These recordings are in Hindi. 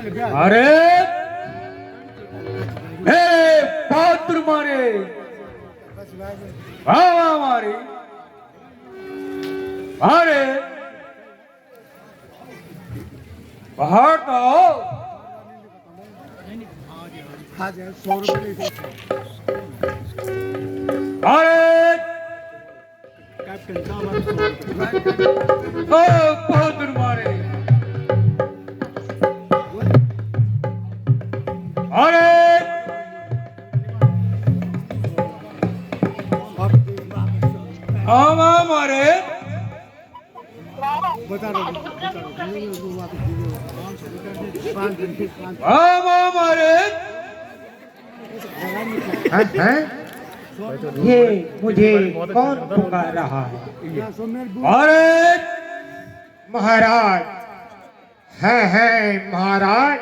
अरे हे बहादुर मारे वाह मारे अरे बाहर तो अरे ओ बहादुर मारे अरे आमा मारे आमा मारे ये मुझे कौन पुकार रहा है? अरे महाराज है महाराज,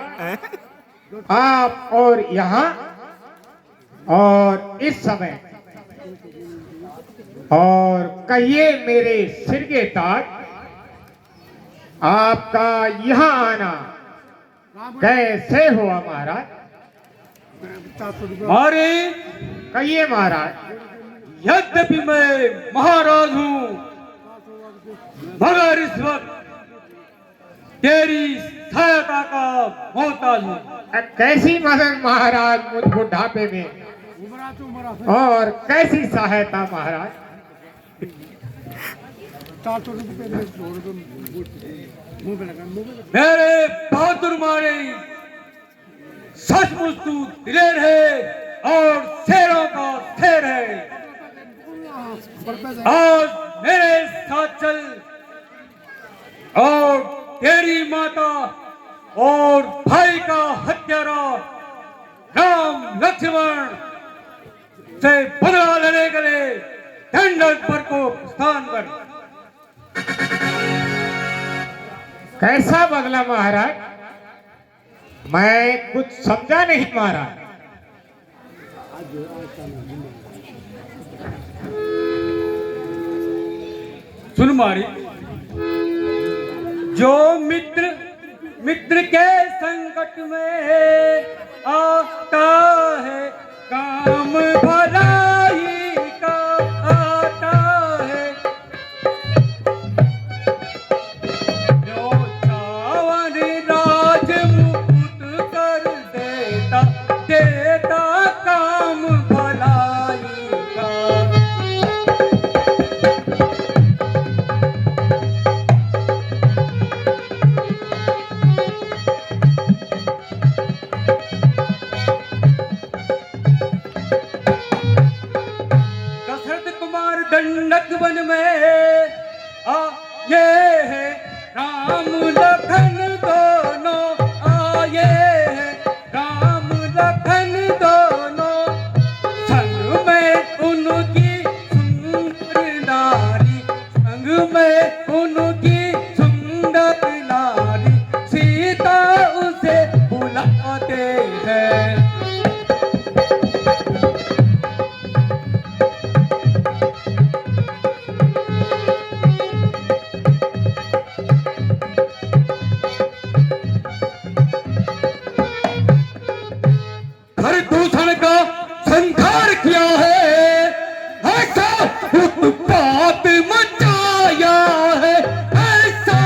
आप और यहाँ और इस समय और कहिए मेरे सिर के ताज, आपका यहाँ आना कैसे हुआ महाराज? मारे कहिए महाराज। यद्यपि मैं महाराज हूँ मगर इस वक्त तेरी सहायता का मोहताज हूँ। कैसी मदद महाराज मुझ बुढ़ापे में, और कैसी सहायता महाराज? मेरे बहादुर मारे सचमुच तू दिलेर है और शेरों का शेर है। आज मेरे साथ चल और तेरी माता और भाई का हत्यारा राम लक्ष्मण से बदला लेने के लिए दंडक पर को प्रस्थान कर। कैसा बदला महाराज? मैं कुछ समझा नहीं महाराज। सुन मारी, जो मित्र के संकट में आता है काम भलाई का आता है। जो चावन राज मुकुट कर देता काम भलाई का। दंडक वन में ये है राम लखन दोनों आए हैं। राम लखन दोनों संग में उनकी सुंदर नारी, संग में उनकी सुंदर नारी सीता उसे बुलाते हैं। संहार किया है, ऐसा उत्पात मचाया है, ऐसा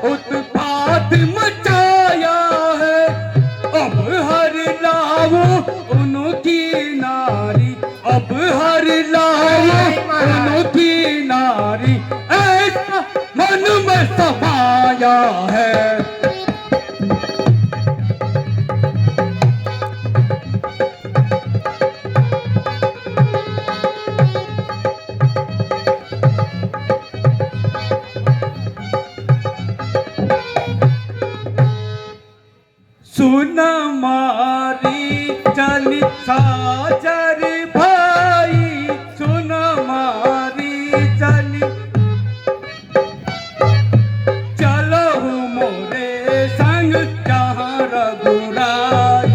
उत्पात मचाया है। अब हर लाओ उनकी नारी, अब हर लाओ उनकी नारी, ऐसा मन में समाया है। सुन मारी चली साजर भाई, सुन मारी चली चलो मोरे संग जहाँ रघुराई।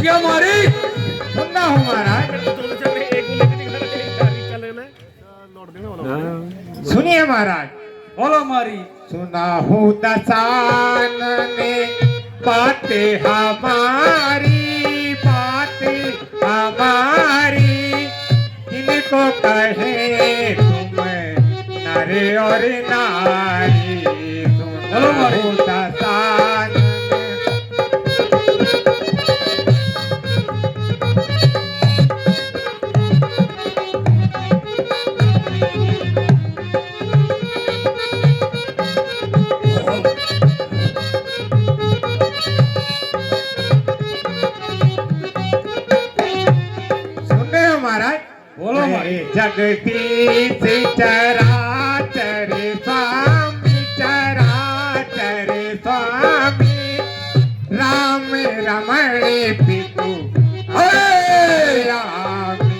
मुठिया मारी। सुनना हूँ महाराज। सुनिए महाराज। बोलो मारी। सुना हूँ दसान ने बातें हमारी, बातें हमारी, इनको कहे तुम नर और नारी। सुना हूँ दसान महाराज। बोलो मारी। जगदीश चराचर स्वामी, चराचर स्वामी, राम रमण पितु रामी।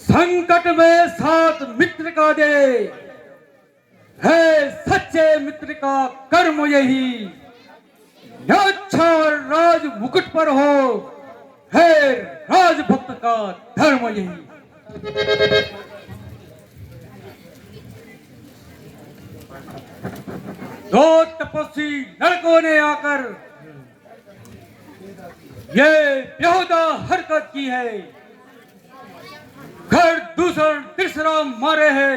संकट में साथ मित्र का दे, है सच्चे मित्र का कर्म यही। अच्छा राज मुकुट पर हो, है राजभक्त का धर्म यही। दो तपस्वी लड़कों ने आकर ये बेहुदा हरकत की है। घर दूसर तीसरा मारे है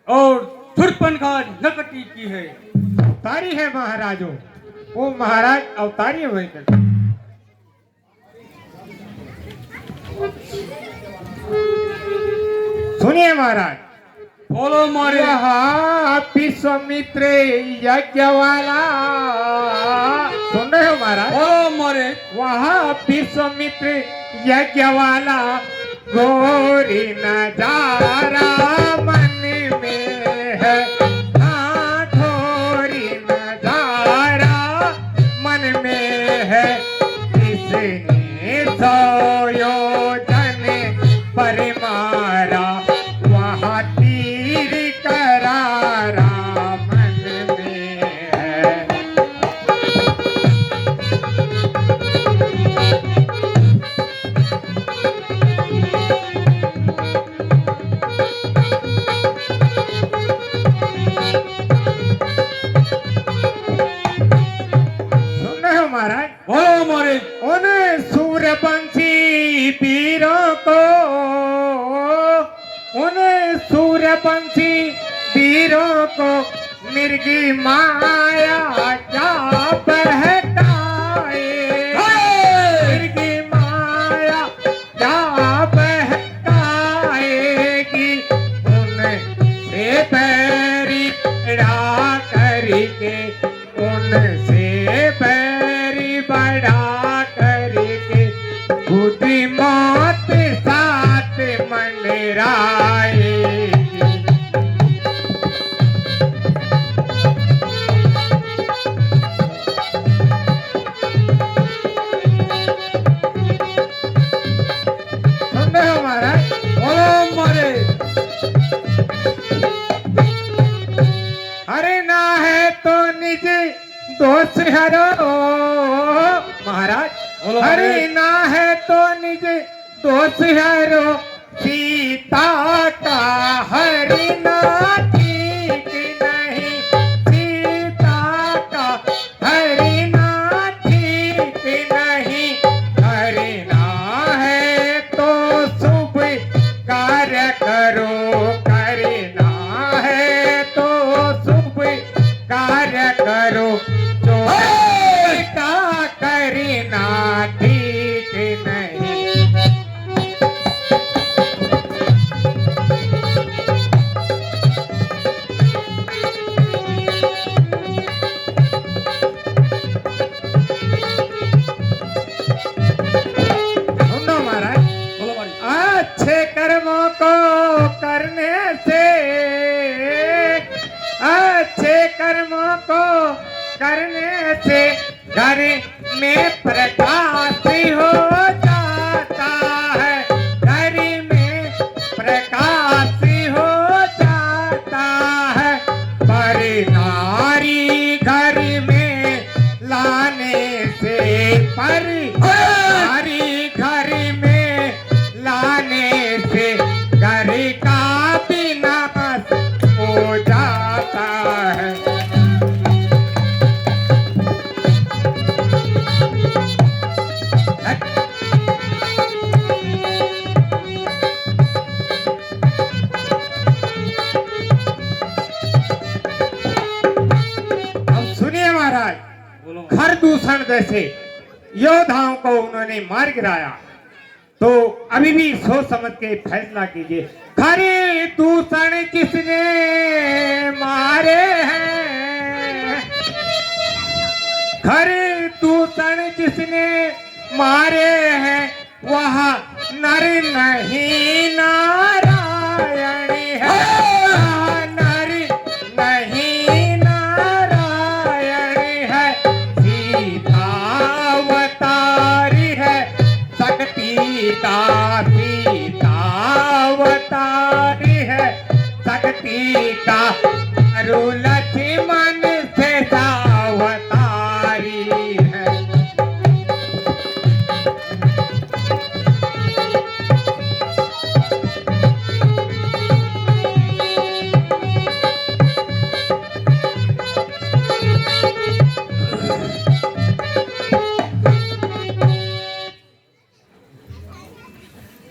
और धुरपन का नकटी की है। अवतारी है महाराजों, वो महाराज अवतारी है वही। सुनिए महाराज। बोलो मारे। विश्वामित्र यज्ञ वाला, सुन रहे हो महाराज। बोलो मारे। वहाँ विश्वामित्र यज्ञ वाला गोरी नजारा मन में है। हाँ घोरी नजारा मन में है। इसने 100 योजन पर मारा, वहाँ तीर करारा मन में है। महाराज। बोलो मारे। उन सूर्यवंशी वीरों को, उन सूर्यवंशी वीरों को मिर्गी माया क्या बहकाए। मिर्गी माया क्या बहकाएगी। उनसे बैरी बड़ा करके, उनसे बैरी बड़ा करके, खुदी मौत साथ मंडराएगी। सुन रहे हो महाराज। बोलो मारे। अरे ना है तो निज दोष हरो महाराज। बोलो अरे मारे। ना है तो निज दोष हरो, सीता का हरिना ठीक नहीं। सीता का हरिना ठीक नहीं। हरिना है तो शुभ कार्य करो, करना है तो शुभ कार्य करो। जो का करना ठीक नहीं। अच्छे कर्मों को करने से, अच्छे कर्मों को करने से घर में प्रकाश हो जाता है, घर में प्रकाश हो जाता है। पर नारी घर में लाने से, पर नारी घर में लाने से घर का विनाश हो जाता है। अब सुनिए महाराज, बोलो। घर दूषण जैसे योद्धाओं को उन्होंने मार गिराया, तो अभी भी सोच समझ के फैसला कीजिए। खरी दूषण किसने मारे हैं, खरी दूषण किसने मारे हैं, वह नर नहीं नारायण है, वह नर नहीं नारायण है। सीता अवतारी है शक्ति का, सीता अवतारी है शक्ति का, अरु लक्ष्मण से अवतारी है।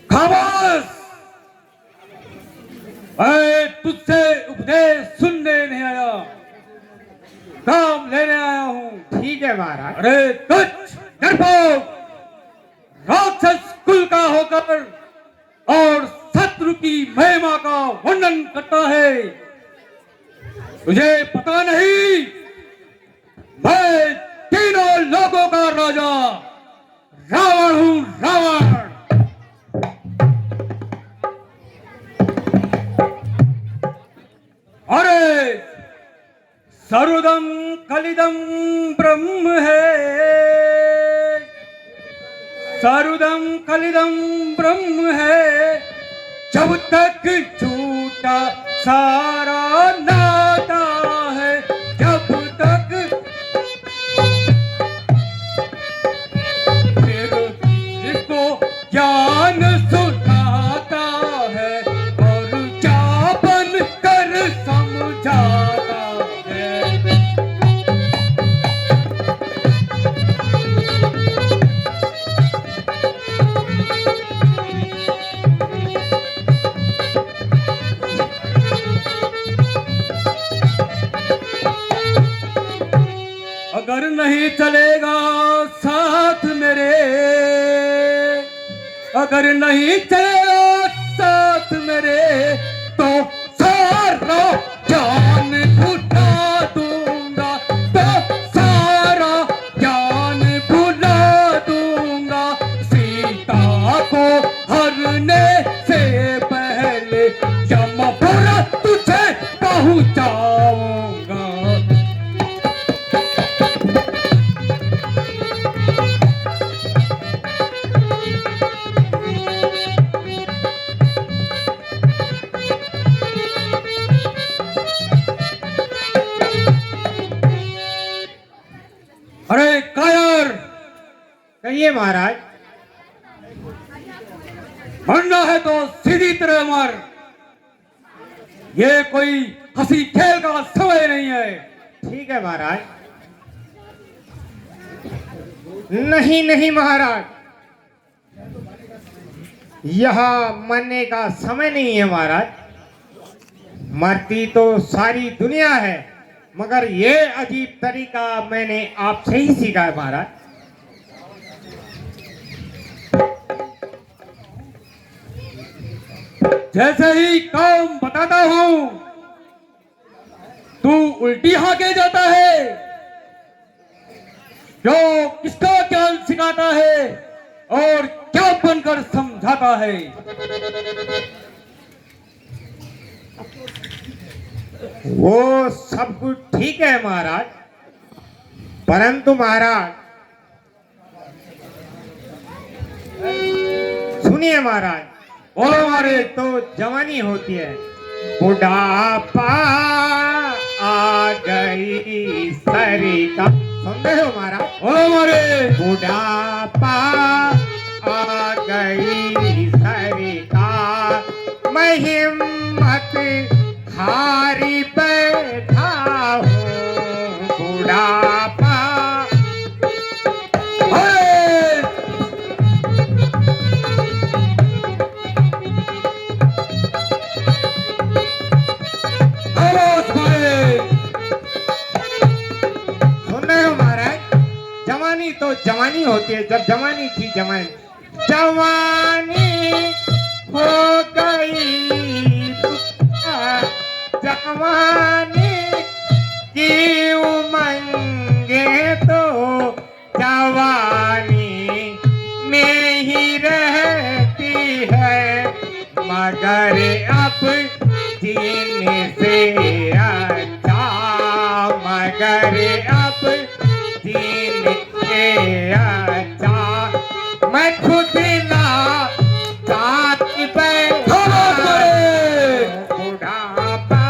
खामोश! मैं तुझसे उपदेश सुनने नहीं आया, काम लेने आया हूँ। ठीक है महाराज। अरे तुझ डरपोक, राक्षस कुल का होकर और शत्रु की महिमा का वर्णन करता है, तुझे पता नहीं मैं तीनों लोगों का राजा रावण हूँ, रावण। अरे सर्वदम कलिदम ब्रह्म है, सर्वदम कलिदम ब्रह्म है, जब तक झूठा सारा नाता है, जब तक फिर इसको ज्ञान सुनाता है और क्या बन कर समझाता है। अगर नहीं चलेगा साथ मेरे, अगर नहीं चलेगा साथ मेरे, तो सारा जान भुला दूंगा, तो सारा जान भुला दूंगा। सीता को हरने से पहले यमपुर तुझे पहुंचाऊंगा। अरे कायर, कहिए महाराज। मरना है तो सीधी तरह मर, ये कोई हंसी खेल का समय नहीं है। ठीक है महाराज। नहीं नहीं महाराज, यह मरने का समय नहीं है महाराज। मरती तो सारी दुनिया है, मगर ये अजीब तरीका मैंने आपसे ही सीखा है महाराज। जैसे ही काम बताता हूं तू उल्टी हाके जाता है, जो किसका ज्ञान सिखाता है और क्या बनकर समझाता है? वो सब कुछ ठीक है महाराज, परंतु महाराज सुनिए महाराज, बोलो हमारे। तो जवानी होती है, बुढ़ापा आ गई सरी का, सुन रहे हो महाराज? बोलो हमारे। बुढ़ापा आ गई सरी का, मैं हिम्मत हारी बैठा हूँ, बुढ़ापा। हाय! आवाज मारे। सुन रहे हो महाराज? जवानी तो जवानी होती है, जब जवानी थी जवानी, जवानी हो गई, जवानी की उमंगे तो जवानी में ही रहती है, मगर अब जीने से अच्छा, मगर अब जीने से अच्छा, मैं खुद ना साथ बैठा बुढ़ापा।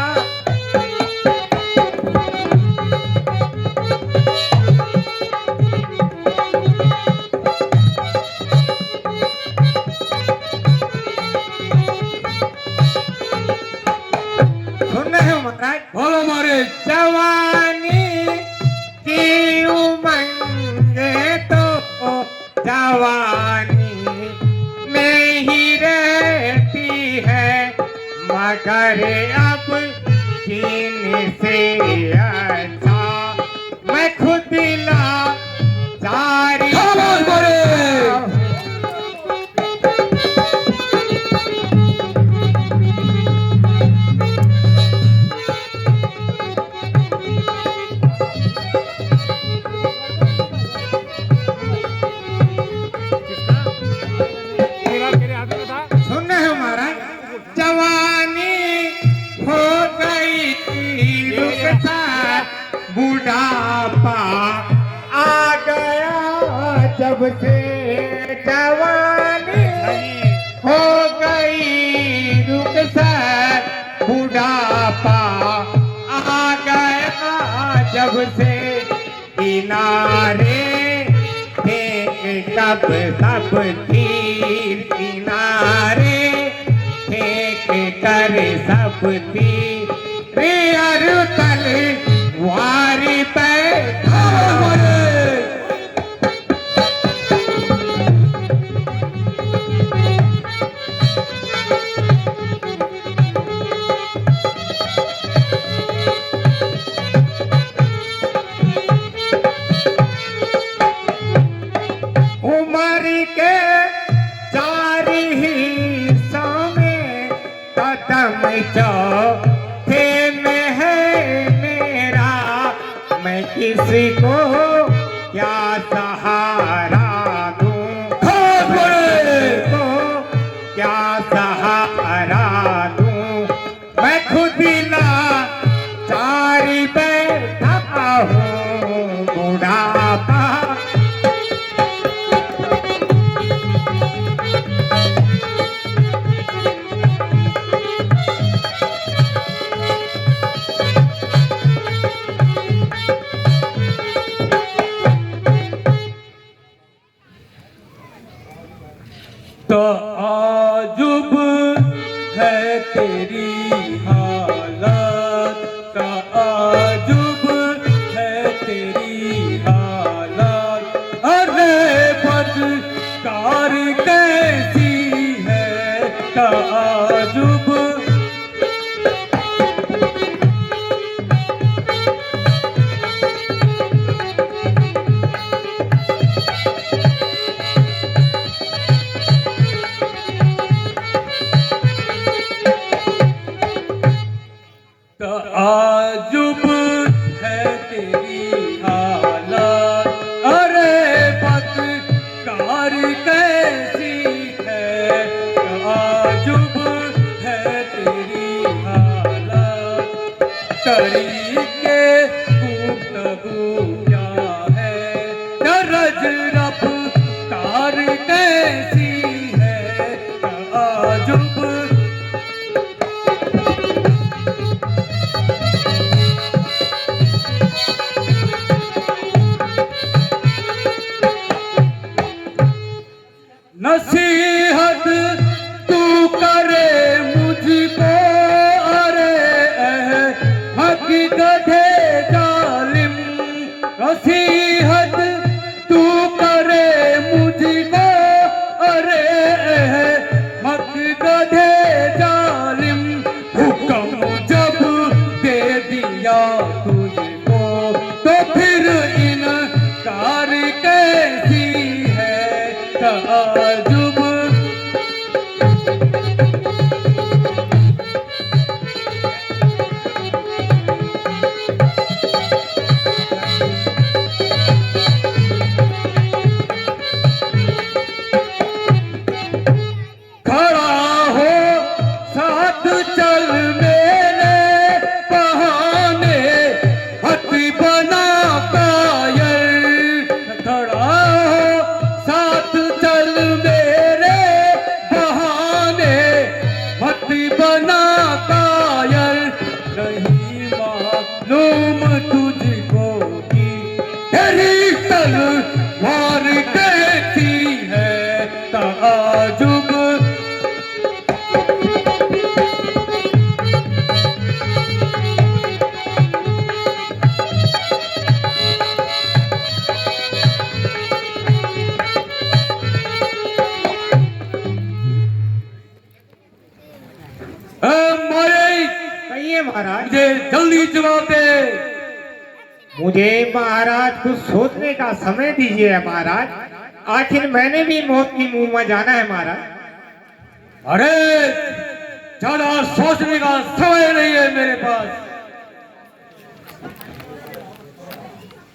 सुन रहे हो महाराज? बोलो हमारे। जवानी की उमंगे तो जवानी में ही रहती है, मगर अब जीने से अच्छा, मैं खुद ला जारी। आवाज मारे। सुन रहे हो महाराज? जवानी हो गई रुखसार, बुढ़ापा आ गया जब से, जवानी हो गई रुखसार, बुढ़ापा आ गया जब से, किनारे थे कब सब तीर, किनारे फेंक कर सब तीर, अरु तल वारी बैठा। उमर के चार हिस्सों में कदम चौथे में है मेरा, मैं किसी को क्या सहारा दूं, मैं किसी को क्या सहारा दूं, मैं खुद ला चारी बैठा हूँ, बुढ़ापा। तो आजुब है तेरी हालत, तो आजुब है तेरी हालत, अरे बदकार कैसी है, तो आजुब। आजुब है तेरी हालत, अरे बदकार कैसी तरीके गुफ्तगू क्या है, दरज रफ्तार कैसी है ताजुब। नसीहत तू करे मुझको, अरे हक गधे जालिम। नसीहत तू करे मुझको, अरे हक गधे जालिम। हुक्म जब दे दिया तुझको तो फिर इनकार कैसी है ताजुब। खड़ा हो साथ चल मेरे बहाने, हथ बना कायल। खड़ा हो साथ चल मेरे बहाने, हथ बना कायल। नहीं मालूम तुझको कि तेरी तलवार कैसी है ताजुब। कहिए महाराज। मुझे जल्दी जवाब दे। मुझे महाराज कुछ सोचने का समय दीजिए महाराज। आखिर मैंने भी मौत की मुंह में जाना है महाराज। अरे ज्यादा सोचने का समय नहीं है मेरे पास।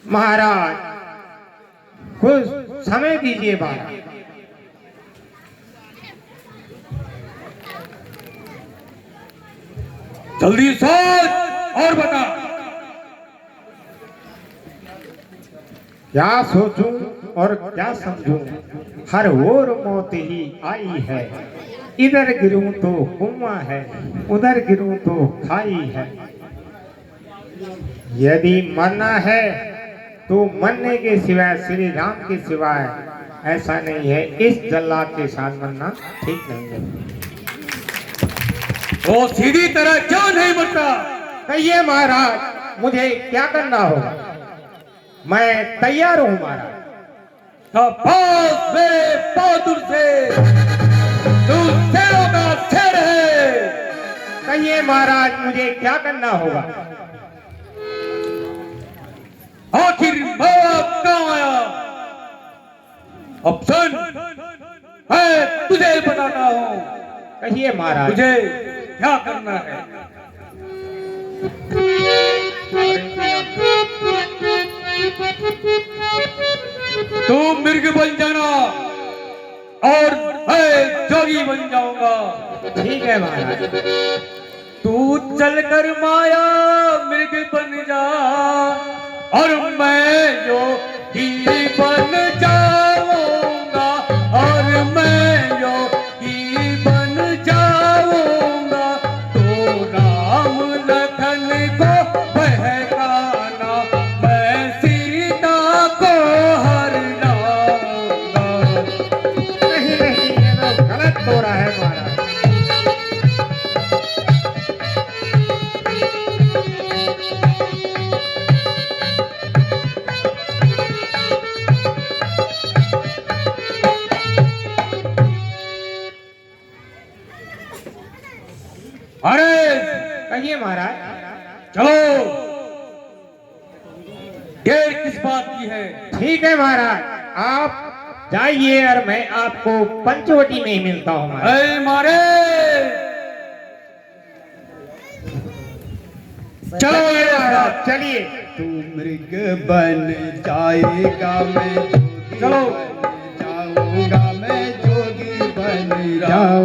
महाराज कुछ समय दीजिए महाराज। जल्दी सोच और बता। क्या सोचूं और क्या समझूं, हर ओर मौत ही आई है। इधर गिरूं तो कुआं है, उधर गिरूं तो खाई है। यदि मरना है तो मरने के सिवाय, श्री राम के सिवाय ऐसा नहीं है। इस जल्लाद के साथ मरना ठीक नहीं है। वो सीधी तरह क्यों नहीं मरता? कहिए महाराज, मुझे क्या करना होगा? मैं तैयार हूँ महाराज। शाबाश मेरे बहादुर से, तू शेरों का शेर है। कहिए महाराज, मुझे क्या करना होगा? आखिर बाप कहाँ आया? अब सुन, मैं तुझे बताता हूँ। कहिए महाराज। मुझे क्या करना है? तू मृग बन जाना और मैं जोगी बन जाऊंगा। ठीक है महाराज। तू चलकर माया मृग बन जा और मैं योगी बन जाऊंगा, और मैं योगी बन जाऊंगा। तो राम लखन को बहकाना, मैं सीता को हर लाऊंगा। नहीं नहीं, ये तो गलत हो रहा है महाराज। अरे कहिए महाराज। चलो, देर किस बात की है? ठीक है महाराज, आप जाइए और मैं आपको पंचवटी में ही मिलता हूँ महाराज। अरे मारे, चलो ये महाराज चलिए। तू मृग बन जाएगा, मैं जोगी चलो। बन जाऊंगा, मैं जोगी बन जाऊंगा।